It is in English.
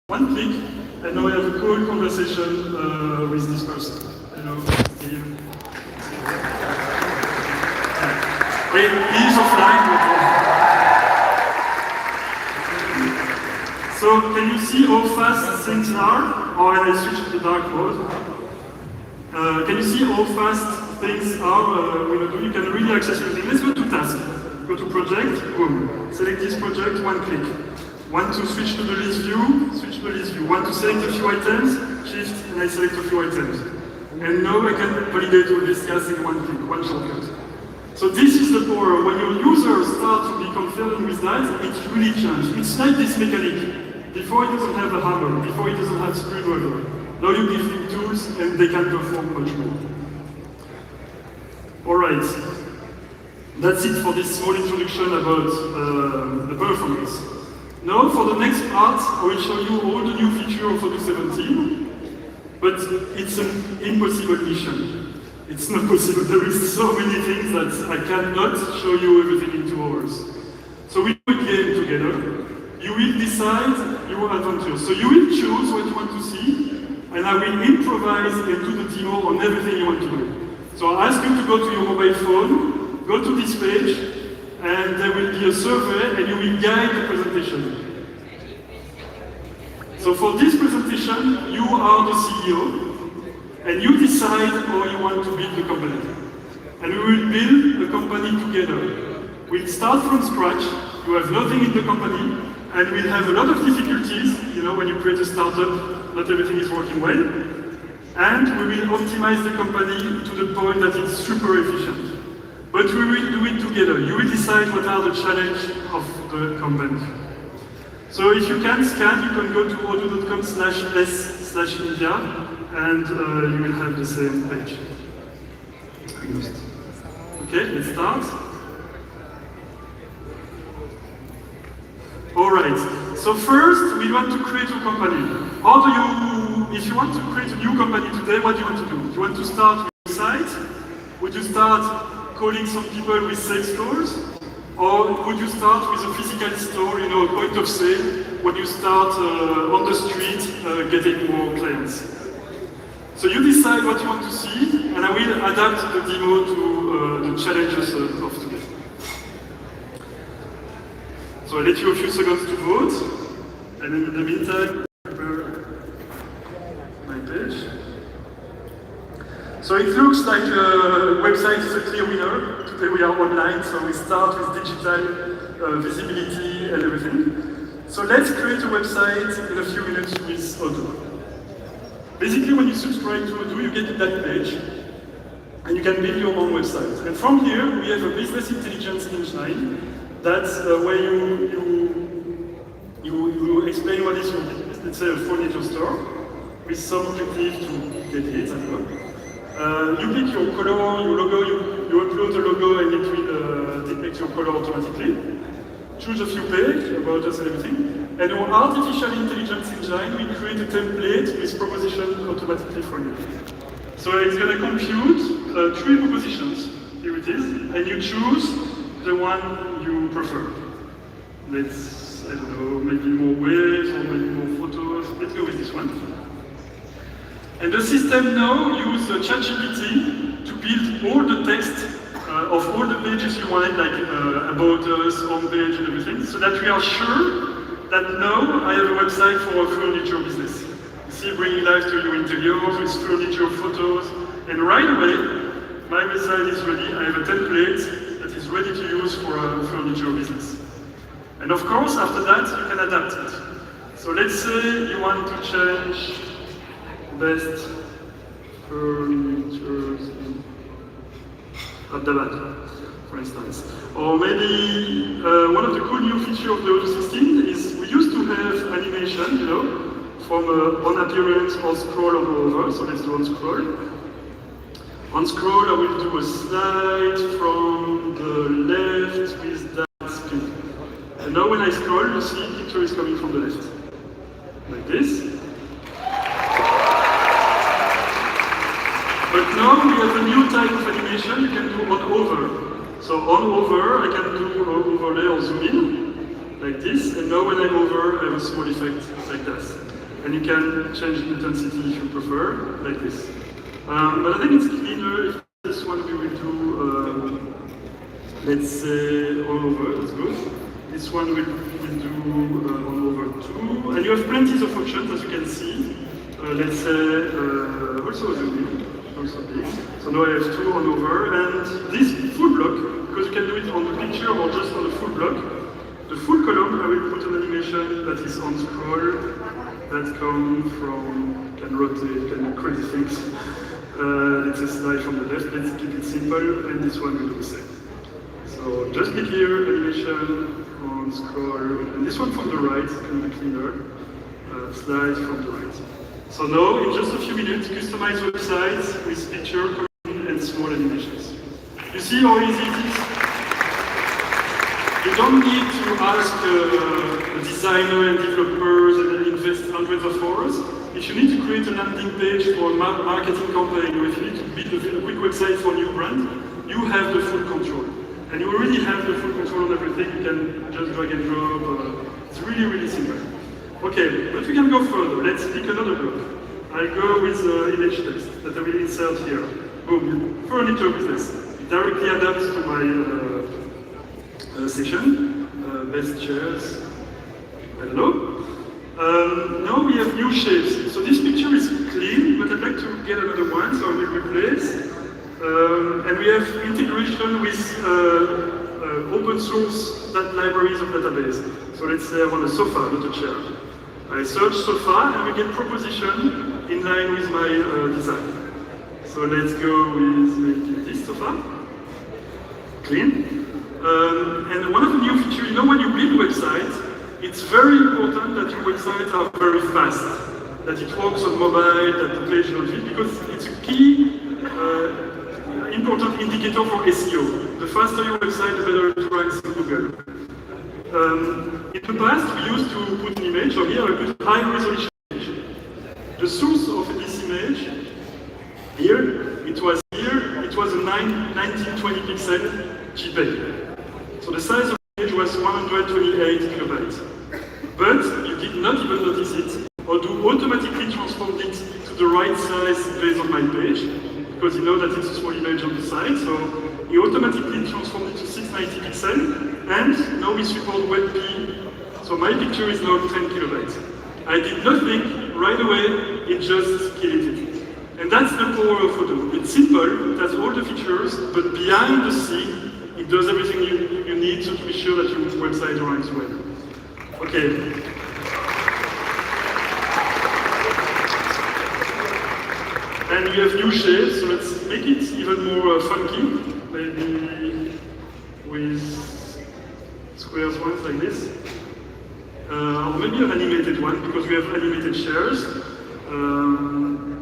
one click, and now I have a cool conversation with this person. Hello, Steve. Wait, he's offline. So, can you see how fast things are? Or when I switch to the dark mode? Can you see how fast things are with Odoo? You can really access everything. Let's go to task. Go to project, boom. Select this project, one click. Want to switch to the list view, switch to the list view. Want to select a few items, shift, and I select a few items. And now I can validate all this task in one click, one shortcut. So this is the power. When your users start to be confident with that, it really changes. It's like this mechanic. Before it doesn't have a hammer, before it doesn't have screwdriver. Now you give them tools and they can perform much more. Alright. That's it for this small introduction about the performance. Now, for the next part, I will show you all the new features of Odoo 17, but it's an impossible mission. It's not possible. There is so many things that I cannot show you everything in 2 hours. So we will game together. You will decide your adventure. So you will choose what you want to see, and I will improvise and do the demo on everything you want to do. So I ask you to go to your mobile phone, go to this page, and there will be a survey and you will guide the presentation. So for this presentation, you are the CEO and you decide how you want to build the company. And we will build the company together. We'll start from scratch, you have nothing in the company, and we'll have a lot of difficulties, you know, when you create a startup, not everything is working well. And we will optimize the company to the point that it's super efficient. But we will do it together. You will decide what are the challenges of the company. So if you can scan, you can go to odoo.com/s/India and you will have the same page. Okay, let's start. Alright, so first we want to create a company. How do you, if you want to create a new company today, what do you want to do? Do you want to start with a site? Would you start calling some people with sales stores? Or would you start with a physical store, you know, a point of sale, when you start on the street getting more clients? So you decide what you want to see, and I will adapt the demo to the challenges of today. So I'll let you a few seconds to vote, and in the meantime, prepare my page. So it looks like a website is a clear winner. Today we are online, so we start with digital visibility and everything. So let's create a website in a few minutes with Odoo. Basically, when you subscribe to Odoo, you get to that page, and you can build your own website. And from here, we have a business intelligence engine. That's where you explain what is your business. Let's say a furniture store with some objective to get hit. You pick your color, your logo, you upload the logo and it will detect your color automatically. Choose a few pages about us and everything. And our artificial intelligence engine will create a template with propositions automatically for you. So it's going to compute 3 propositions. Here it is. And you choose the one you prefer. Let's, I don't know, maybe more waves or maybe more photos. Let's go with this one. And the system now uses ChatGPT to build all the text of all the pages you wanted, like about us, home page and everything, so that we are sure that now I have a website for a furniture business. You see, bringing life to your interiors with furniture photos, and right away, my website is ready. I have a template that is ready to use for a furniture business. And of course, after that, you can adapt it. So let's say you want to change best furniture in Ahmedabad, for instance. Or maybe one of the cool new features of the Odoo 16 is we used to have animation, you know, from on appearance, on scroll, or over. So let's do on scroll. On scroll, I will do a slide from the left with that speed. And now when I scroll, you see the picture is coming from the left. Like this. But now we have a new type of animation you can do on over. So on over, I can do overlay or zoom in, like this, and now when I hover, I have a small effect like that. And you can change the intensity if you prefer, like this. But I think it's cleaner if this one we will do, let's say, all over, that's good. This one we'll do all over too. And you have plenty of options, as you can see. Let's say, also zoom in, also this. So now I have 2 on over, and this full block, because you can do it on the picture or just on the full block. The full column, I will put an animation that is on scroll, that comes from, can rotate, can do crazy things. It's a slide from the left, let's keep it simple, and this one will do the same. So just click here, animation, on scroll, and this one from the right can be cleaner, slide from the right. So now, in just a few minutes, customize websites with picture, column, and small animations. You see how easy it is? You don't need to ask a designer and developers and invest hundreds of hours. If you need to create a landing page for a marketing campaign, or if you need to build a quick website for a new brand, you have the full control. And you already have the full control on everything. You can just drag and drop. It's really, really simple. Okay, but we can go further. Let's pick another block. I'll go with image text that I will insert here. Boom, furniture business. It directly adapts to my section. Best chairs. I don't know. Now we have new shapes. So this picture is clean, but I'd like to get another one, so I will replace. And we have integration with open source libraries of database. So let's say I want a sofa, not a chair. I search sofa and we get proposition in line with my design. So let's go with maybe this sofa. Clean. And one of the new features, you know, when you build websites, it's very important that your websites are very fast, that it works on mobile, that the page loads it, because it's a key important indicator for SEO. The faster your website, the better it ranks in Google. In the past, we used to put an image, so here I put high resolution image. The source of this image, here, it was a 1920 pixel JPEG. So the size of the image was 128 kilobytes. But you did not even notice it. Odoo automatically transformed it to the right size based on my page, because you know that it's a small image on the side, so he automatically transformed it to 690 pixels, and now we support WebP, so my picture is now 10 kilobytes. I did nothing, right away, it just killed it. And that's the power of Odoo. It's simple, it has all the features, but behind the scene, it does everything you need to be sure that your website runs well. Okay. And we have new shapes, so let's make it even more funky. Maybe with squares ones like this. Or maybe an animated one, because we have animated shares.